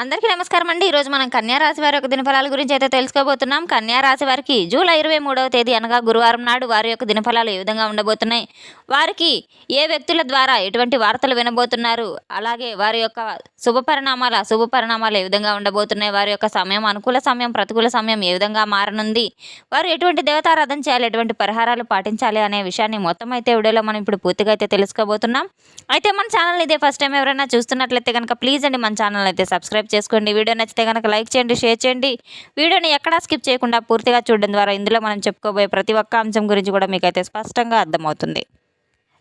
అందరికీ నమస్కారం అండి. ఈరోజు మనం కన్యా రాశి వారి యొక్క దినఫలాల గురించి అయితే తెలుసుకోబోతున్నాం. కన్యా రాశి వారికి జూలై 23వ తేదీ అనగా గురువారం నాడు వారి యొక్క దినఫలాలు ఏ విధంగా ఉండబోతున్నాయి, వారికి ఏ వ్యక్తుల ద్వారా ఎటువంటి వార్తలు వినబోతున్నారు, అలాగే వారి యొక్క శుభ పరిణామాలు ఏ విధంగా ఉండబోతున్నాయి, వారి యొక్క సమయం అనుకూల సమయం ప్రతికూల సమయం ఏ విధంగా మారనుంది, వారు ఎటువంటి దేవతారాధన చేయాలి, ఎటువంటి పరిహారాలు పాటించాలి అనే విషయాన్ని మొత్తం అయితే వీడియోలో మనం ఇప్పుడు పూర్తిగా అయితే తెలుసుకోబోతున్నాం. అయితే మన ఛానల్ ఇదే ఫస్ట్ టైం ఎవరైనా చూస్తున్నట్లయితే కనుక ప్లీజ్ అండి మన ఛానల్ అయితే సబ్స్క్రైబ్ చేసుకోండి. వీడియో నచ్చితే కనుక లైక్ చేయండి, షేర్ చేయండి. వీడియోని ఎక్కడా స్కిప్ చేయకుండా పూర్తిగా చూడడం ద్వారా ఇందులో మనం చెప్పుకోబోయే ప్రతి ఒక్క అంశం గురించి కూడా మీకైతే స్పష్టంగా అర్థమవుతుంది.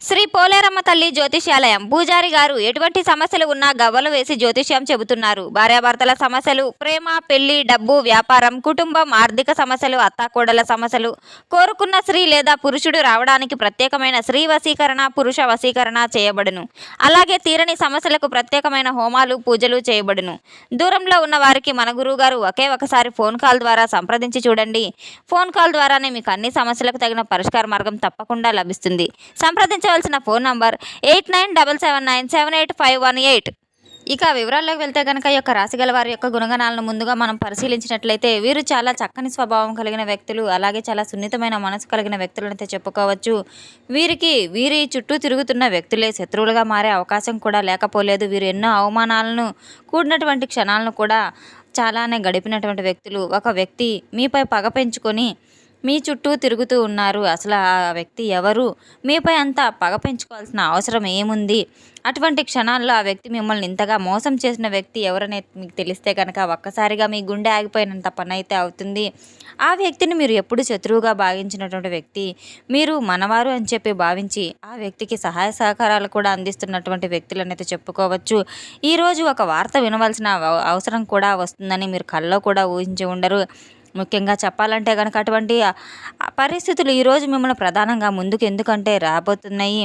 శ్రీ పోలేరమ్మ తల్లి జ్యోతిష్యాలయం పూజారి గారు ఎటువంటి సమస్యలు ఉన్నా గవ్వలు వేసి జ్యోతిష్యం చెబుతున్నారు. భార్యాభర్తల సమస్యలు, ప్రేమ, పెళ్లి, డబ్బు, వ్యాపారం, కుటుంబం, ఆర్థిక సమస్యలు, అత్తాకోడల సమస్యలు, కోరుకున్న స్త్రీ లేదా పురుషుడు రావడానికి ప్రత్యేకమైన స్త్రీ వశీకరణ, పురుష వశీకరణ చేయబడును. అలాగే తీరని సమస్యలకు ప్రత్యేకమైన హోమాలు, పూజలు చేయబడును. దూరంలో ఉన్న వారికి మన గురువు గారు ఒకే ఒకసారి ఫోన్ కాల్ ద్వారా సంప్రదించి చూడండి. ఫోన్ కాల్ ద్వారానే మీకు అన్ని సమస్యలకు తగిన పరిష్కార మార్గం తప్పకుండా లభిస్తుంది. సంప్రదించవలసిన ఫోన్ నంబర్ 8977978518. ఇక వివరాల్లోకి వెళ్తే కనుక ఈ యొక్క రాశిగల వారి యొక్క గుణగణాలను ముందుగా మనం పరిశీలించినట్లయితే వీరు చాలా చక్కని స్వభావం కలిగిన వ్యక్తులు, అలాగే చాలా సున్నితమైన మనసు కలిగిన వ్యక్తులను అయితే చెప్పుకోవచ్చు. వీరి చుట్టూ తిరుగుతున్న వ్యక్తులే శత్రువులుగా మారే అవకాశం కూడా లేకపోలేదు. వీరు ఎన్నో అవమానాలను కూడినటువంటి క్షణాలను కూడా చాలానే గడిపినటువంటి వ్యక్తులు. ఒక వ్యక్తి మీపై పగ పెంచుకొని మీ చుట్టూ తిరుగుతూ ఉన్నారు. అసలు ఆ వ్యక్తి ఎవరు, మీపై అంత పగ పెంచుకోవాల్సిన అవసరం ఏముంది, అటువంటి క్షణాల్లో ఆ వ్యక్తి మిమ్మల్ని ఇంతగా మోసం చేసిన వ్యక్తి ఎవరనేది మీకు తెలిస్తే కనుక ఒక్కసారిగా మీ గుండె ఆగిపోయినంత పని అయితే అవుతుంది. ఆ వ్యక్తిని మీరు ఎప్పుడు శత్రువుగా భావించినటువంటి వ్యక్తి, మీరు మనవారు అని చెప్పి భావించి ఆ వ్యక్తికి సహాయ సహకారాలు కూడా అందిస్తున్నటువంటి వ్యక్తులనైతే చెప్పుకోవచ్చు. ఈరోజు ఒక వార్త వినవలసిన అవసరం కూడా వస్తుందని మీరు కల్లో కూడా ఊహించి ఉండరు. ముఖ్యంగా చెప్పాలంటే కనుక అటువంటి పరిస్థితులు ఈరోజు మిమ్మల్ని ప్రధానంగా ముందుకు ఎందుకంటే రాబోతున్నాయి.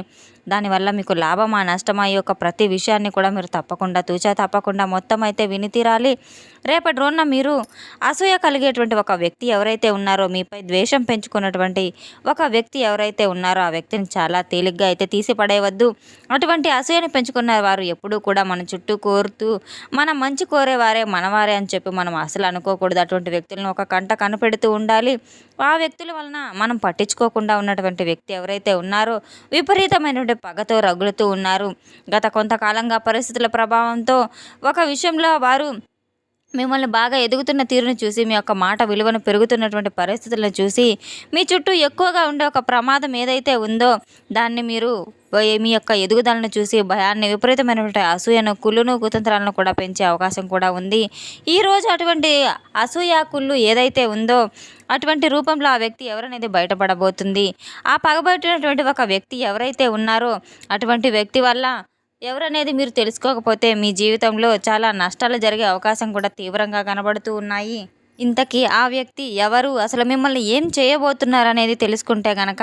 దానివల్ల మీకు లాభమా నష్టమా ఈ యొక్క ప్రతి విషయాన్ని కూడా మీరు తప్పకుండా మొత్తం అయితే విని తీరాలి. రేపటి రోజున మీరు అసూయ కలిగేటువంటి ఒక వ్యక్తి ఎవరైతే ఉన్నారో, మీపై ద్వేషం పెంచుకున్నటువంటి ఒక వ్యక్తి ఎవరైతే ఉన్నారో ఆ వ్యక్తిని చాలా తేలిగ్గా అయితే తీసి పడేయవద్దు. అటువంటి అసూయని పెంచుకున్న వారు ఎప్పుడూ కూడా మన చుట్టూ కోరుతూ మన మంచి కోరేవారే మనవారే అని చెప్పి మనం అసలు అనుకోకూడదు. అటువంటి వ్యక్తులను ఒక కంట కనిపెడుతూ ఉండాలి. ఆ వ్యక్తుల వలన మనం పట్టించుకోకుండా ఉన్నటువంటి వ్యక్తి ఎవరైతే ఉన్నారో విపరీతమైనటువంటి పగతో రగులుతూ ఉన్నారు. గత కొంతకాలంగా పరిస్థితుల ప్రభావంతో ఒక విషయంలో వారు మిమ్మల్ని బాగా ఎదుగుతున్న తీరును చూసి, మీ యొక్క మాట విలువను పెరుగుతున్నటువంటి పరిస్థితులను చూసి, మీ చుట్టూ ఎక్కువగా ఉండే ఒక ప్రమాదం ఏదైతే ఉందో దాన్ని మీరు మీ యొక్క ఎదుగుదలను చూసి భయాన్ని, విపరీతమైనటువంటి అసూయను, కుళ్ళును, కుతంత్రాలను కూడా పెంచే అవకాశం కూడా ఉంది. ఈరోజు అటువంటి అసూయ, కుళ్ళు ఏదైతే ఉందో అటువంటి రూపంలో ఆ వ్యక్తి ఎవరనేది బయటపడబోతుంది. ఆ పగబట్టినటువంటి ఒక వ్యక్తి ఎవరైతే ఉన్నారో అటువంటి వ్యక్తి వల్ల ఎవరనేది మీరు తెలుసుకోకపోతే మీ జీవితంలో చాలా నష్టాలు జరిగే అవకాశం కూడా తీవ్రంగా కనబడుతూ ఉన్నాయి. ఇంతకీ ఆ వ్యక్తి ఎవరు, అసలు మిమ్మల్ని ఏం చేయబోతున్నారు అనేది తెలుసుకుంటే కనుక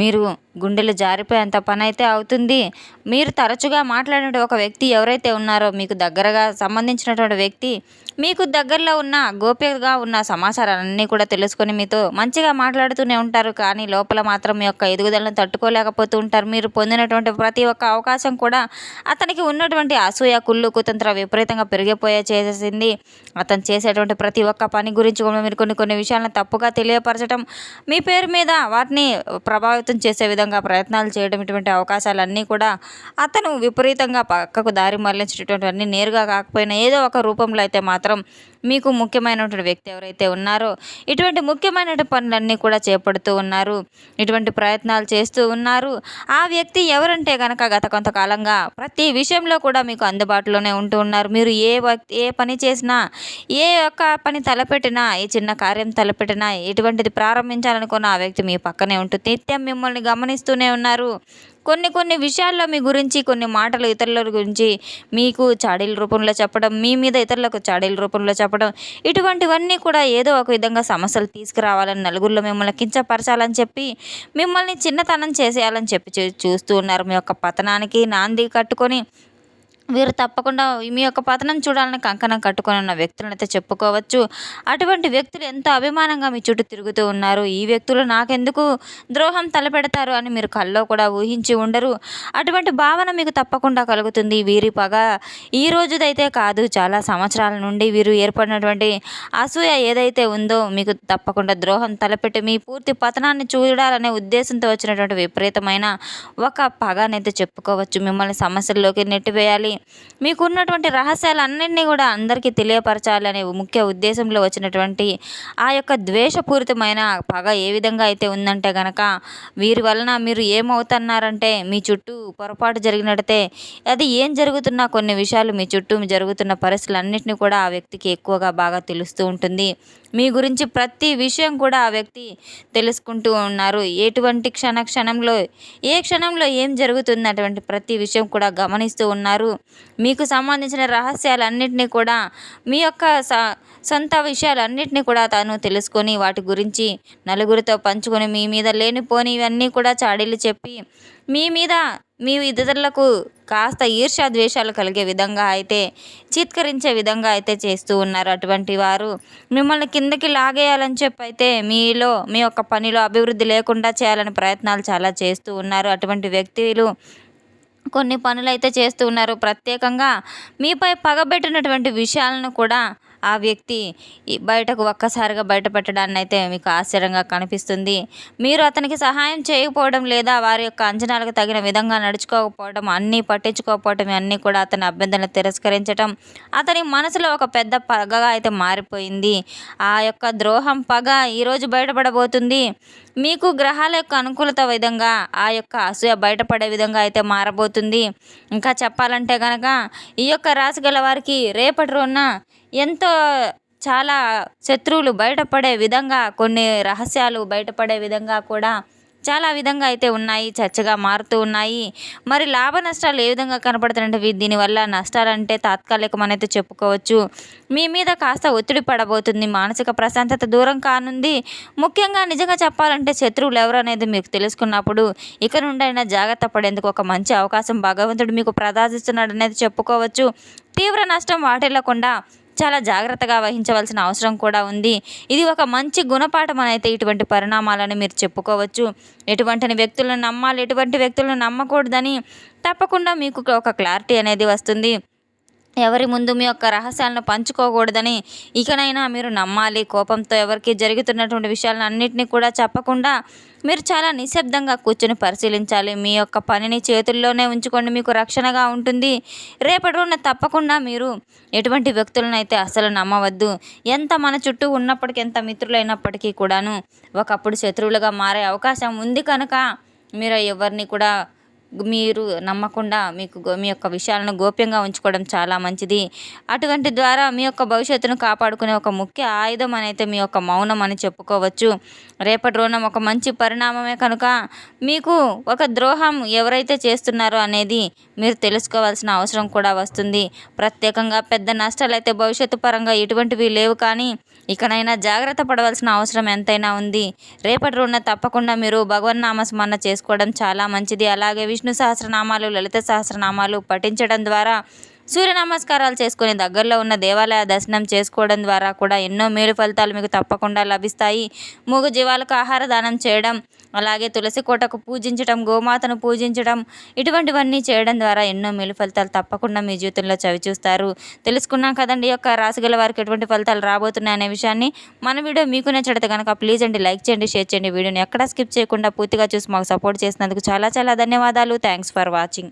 మీరు గుండెలు జారిపోయేంత పని అయితే అవుతుంది. మీరు తరచుగా మాట్లాడే ఒక వ్యక్తి ఎవరైతే ఉన్నారో, మీకు దగ్గరగా సంబంధించినటువంటి వ్యక్తి మీకు దగ్గరలో ఉన్న గోప్యంగా ఉన్న సమాచారాలన్నీ కూడా తెలుసుకొని మీతో మంచిగా మాట్లాడుతూనే ఉంటారు. కానీ లోపల మాత్రం మీ యొక్క ఎదుగుదలను తట్టుకోలేకపోతూ ఉంటారు. మీరు పొందినటువంటి ప్రతి ఒక్క అవకాశం కూడా అతనికి ఉన్నటువంటి అసూయ, కుళ్ళు, కుతంత్ర విపరీతంగా పెరిగిపోయే చేసేసింది. అతను చేసేటువంటి ప్రతి ఒక్క పని గురించి కూడా మీరు కొన్ని విషయాలను తప్పుగా తెలియపరచడం, మీ పేరు మీద వాటిని ప్రభావితం చేసే విధంగా ప్రయత్నాలు చేయడం, ఇటువంటి అవకాశాలన్నీ కూడా అతను విపరీతంగా పక్కకు దారి మళ్లించేటటువంటి అన్ని నేరుగా కాకపోయినా ఏదో ఒక రూపంలో అయితే మాత్రం మీకు ముఖ్యమైనటువంటి వ్యక్తి ఎవరైతే ఉన్నారో ఇటువంటి ముఖ్యమైనటువంటి పనులన్నీ కూడా చేపడుతూ ఉన్నారు, ఇటువంటి ప్రయత్నాలు చేస్తూ ఉన్నారు. ఆ వ్యక్తి ఎవరంటే కనుక గత కొంతకాలంగా ప్రతి విషయంలో కూడా మీకు అందుబాటులోనే ఉంటూ ఉన్నారు. మీరు ఏ పని చేసినా, ఏ ఒక్క పని తలపెట్టినా, ఏ చిన్న కార్యం తలపెట్టినా, ఎటువంటిది ప్రారంభించాలనుకున్న ఆ వ్యక్తి మీ పక్కనే ఉంటూ నిత్యం మిమ్మల్ని గమనిస్తూనే ఉన్నారు. కొన్ని విషయాల్లో మీ గురించి, కొన్ని మాటలు ఇతరుల గురించి మీకు చాడీల రూపంలో చెప్పడం, మీ మీద ఇతరులకు చాడీల రూపంలో చెప్పడం, ఇటువంటివన్నీ కూడా ఏదో ఒక విధంగా సమస్యలు తీసుకురావాలని, నలుగురిలో మిమ్మల్ని కించపరచాలని చెప్పి, మిమ్మల్ని చిన్నతనం చేసేయాలని చెప్పి చూస్తూ ఉన్నారు. మీ యొక్క పతనానికి నాంది కట్టుకొని వీరు తప్పకుండా మీ యొక్క పతనం చూడాలని కంకణం కట్టుకొని ఉన్న వ్యక్తులనైతే చెప్పుకోవచ్చు. అటువంటి వ్యక్తులు ఎంతో అభిమానంగా మీ చుట్టూ తిరుగుతూ ఉన్నారు. ఈ వ్యక్తులు నాకెందుకు ద్రోహం తలపెడతారు అని మీరు కల్లో కూడా ఊహించి ఉండరు. అటువంటి భావన మీకు తప్పకుండా కలుగుతుంది. వీరి పగ ఈ రోజుదైతే కాదు, చాలా సంవత్సరాల నుండి వీరు ఏర్పడినటువంటి అసూయ ఏదైతే ఉందో మీకు తప్పకుండా ద్రోహం తలపెట్టి మీ పూర్తి పతనాన్ని చూడాలనే ఉద్దేశంతో వచ్చినటువంటి విపరీతమైన ఒక పగనైతే చెప్పుకోవచ్చు. మిమ్మల్ని సమస్యల్లోకి నెట్టివేయాలి, మీకున్నటువంటి రహస్యాలన్నింటినీ కూడా అందరికీ తెలియపరచాలి అనే ముఖ్య ఉద్దేశంలో వచ్చినటువంటి ఆ యొక్క ద్వేషపూరితమైన పగ ఏ విధంగా అయితే ఉందంటే గనక, వీరి వలన మీరు ఏమవుతున్నారంటే మీ చుట్టూ పొరపాటు జరిగినట్టయితే అది ఏం జరుగుతున్నా కొన్ని విషయాలు మీ చుట్టూ జరుగుతున్న పరిస్థితులన్నింటినీ కూడా ఆ వ్యక్తికి ఎక్కువగా బాగా తెలుస్తూ ఉంటుంది. మీ గురించి ప్రతి విషయం కూడా ఆ వ్యక్తి తెలుసుకుంటూ ఉన్నారు. ఎటువంటి క్షణంలో ఏ క్షణంలో ఏం జరుగుతుంది అటువంటి ప్రతి విషయం కూడా గమనిస్తూ ఉన్నారు. మీకు సంబంధించిన రహస్యాలన్నింటినీ కూడా మీ యొక్క సొంత విషయాలన్నింటినీ కూడా తను తెలుసుకొని వాటి గురించి నలుగురితో పంచుకొని మీ మీద లేనిపోని ఇవన్నీ కూడా చాడీలు చెప్పి మీ ఇతరులకు కాస్త ఈర్ష్య ద్వేషాలు కలిగే విధంగా అయితే చిత్కరించే విధంగా అయితే చేస్తూ ఉన్నారు. అటువంటి వారు మిమ్మల్ని కిందకి లాగేయాలని చెప్పి అయితే మీ యొక్క పనిలో అభివృద్ధి లేకుండా చేయాలని ప్రయత్నాలు చాలా చేస్తూ ఉన్నారు. అటువంటి వ్యక్తులు కొన్ని పనులైతే చేస్తూ ఉన్నారు. ప్రత్యేకంగా మీపై పగబెట్టినటువంటి విషయాలను కూడా ఆ వ్యక్తి బయటకు ఒక్కసారిగా బయటపెట్టడాన్ని అయితే మీకు ఆశ్చర్యంగా కనిపిస్తుంది. మీరు అతనికి సహాయం చేయకపోవడం లేదా వారి యొక్క అంచనాలకు తగిన విధంగా నడుచుకోకపోవడం, అన్నీ పట్టించుకోకపోవటం, అన్నీ కూడా అతని అభ్యర్థనలు తిరస్కరించడం అతని మనసులో ఒక పెద్ద పగగా అయితే మారిపోయింది. ఆ యొక్క ద్రోహం పగ ఈరోజు బయటపడబోతుంది. మీకు గ్రహాల యొక్క అనుకూలత విధంగా ఆ యొక్క అసూయ బయటపడే విధంగా అయితే మారబోతుంది. ఇంకా చెప్పాలంటే కనుక ఈ యొక్క రాశి గల వారికి రేపటి రోజున ఎంతో చాలా శత్రువులు బయటపడే విధంగా, కొన్ని రహస్యాలు బయటపడే విధంగా కూడా చాలా విధంగా అయితే ఉన్నాయి, చర్చగా మారుతూ ఉన్నాయి. మరి లాభ నష్టాలు ఏ విధంగా కనపడుతున్నాయంటే దీనివల్ల నష్టాలంటే తాత్కాలికమనైతే చెప్పుకోవచ్చు. మీ మీద కాస్త ఒత్తిడి పడబోతుంది, మానసిక ప్రశాంతత దూరం కానుంది. ముఖ్యంగా నిజంగా చెప్పాలంటే శత్రువులు ఎవరు అనేది మీకు తెలుసుకున్నప్పుడు ఇక నుండైనా జాగ్రత్త పడేందుకు ఒక మంచి అవకాశం భగవంతుడు మీకు ప్రసాదిస్తున్నాడు అనేది చెప్పుకోవచ్చు. తీవ్ర నష్టం వాటిల్లకుండా చాలా జాగ్రత్తగా వహించవలసిన అవసరం కూడా ఉంది. ఇది ఒక మంచి గుణపాఠం అని అయితే ఇటువంటి పరిణామాలని మీరు చెప్పుకోవచ్చు. ఎటువంటి వ్యక్తులను నమ్మాలి, ఎటువంటి వ్యక్తులను నమ్మకూడదని తప్పకుండా మీకు ఒక క్లారిటీ అనేది వస్తుంది. ఎవరి ముందు మీ యొక్క రహస్యాలను పంచుకోకూడదని ఇకనైనా మీరు నమ్మాలి. కోపంతో ఎవరికి జరుగుతున్నటువంటి విషయాలను అన్నింటినీ కూడా చెప్పకుండా మీరు చాలా నిశ్శబ్దంగా కూర్చొని పరిశీలించాలి. మీ యొక్క పనిని చేతుల్లోనే ఉంచుకోండి, మీకు రక్షణగా ఉంటుంది. రేపటి రోజున తప్పకుండా మీరు ఎటువంటి వ్యక్తులను అయితే అసలు నమ్మవద్దు. ఎంత మన చుట్టూ ఉన్నప్పటికీ, ఎంత మిత్రులైనప్పటికీ కూడాను ఒకప్పుడు శత్రువులుగా మారే అవకాశం ఉంది కనుక మీరు ఎవరిని కూడా మీరు నమ్మకుండా మీ యొక్క విషయాలను గోప్యంగా ఉంచుకోవడం చాలా మంచిది. అటువంటి ద్వారా మీ యొక్క భవిష్యత్తును కాపాడుకునే ఒక ముఖ్య ఆయుధం అయితే మీ యొక్క మౌనం అని చెప్పుకోవచ్చు. రేపటి రోజున ఒక మంచి పరిణామమే కనుక మీకు ఒక ద్రోహం ఎవరైతే చేస్తున్నారో అనేది మీరు తెలుసుకోవాల్సిన అవసరం కూడా వస్తుంది. ప్రత్యేకంగా పెద్ద నష్టాలు అయితే భవిష్యత్తు పరంగా ఎటువంటివి లేవు, కానీ ఇకనైనా జాగ్రత్త పడవలసిన అవసరం ఎంతైనా ఉంది. రేపటి రోజున తప్పకుండా మీరు భగవన్నామ స్మరణ చేసుకోవడం చాలా మంచిది. అలాగే విష్ణు సహస్రనామాలు, లలిత సహస్రనామాలు పఠించడం ద్వారా, సూర్య నమస్కారాలు చేసుకుని దగ్గరలో ఉన్న దేవాలయ దర్శనం చేసుకోవడం ద్వారా కూడా ఎన్నో మేలు ఫలితాలు మీకు తప్పకుండా లభిస్తాయి. మూగ జీవాలకు ఆహార దానం చేయడం, అలాగే తులసి కోటకు పూజించడం, గోమాతను పూజించడం, ఇటువంటివన్నీ చేయడం ద్వారా ఎన్నో మేలు ఫలితాలు తప్పకుండా మీ జీవితంలో చవిచూస్తారు. తెలుసుకున్నాం కదండి ఈ యొక్క రాశి గల వారికి ఎటువంటి ఫలితాలు రాబోతున్నాయి అనే విషయాన్ని. మన వీడియో మీకు నచ్చితే కనుక ప్లీజ్ అండి లైక్ చేయండి, షేర్ చేయండి. వీడియోని ఎక్కడా స్కిప్ చేయకుండా పూర్తిగా చూసి మాకు సపోర్ట్ చేసినందుకు చాలా చాలా ధన్యవాదాలు. Thanks for watching.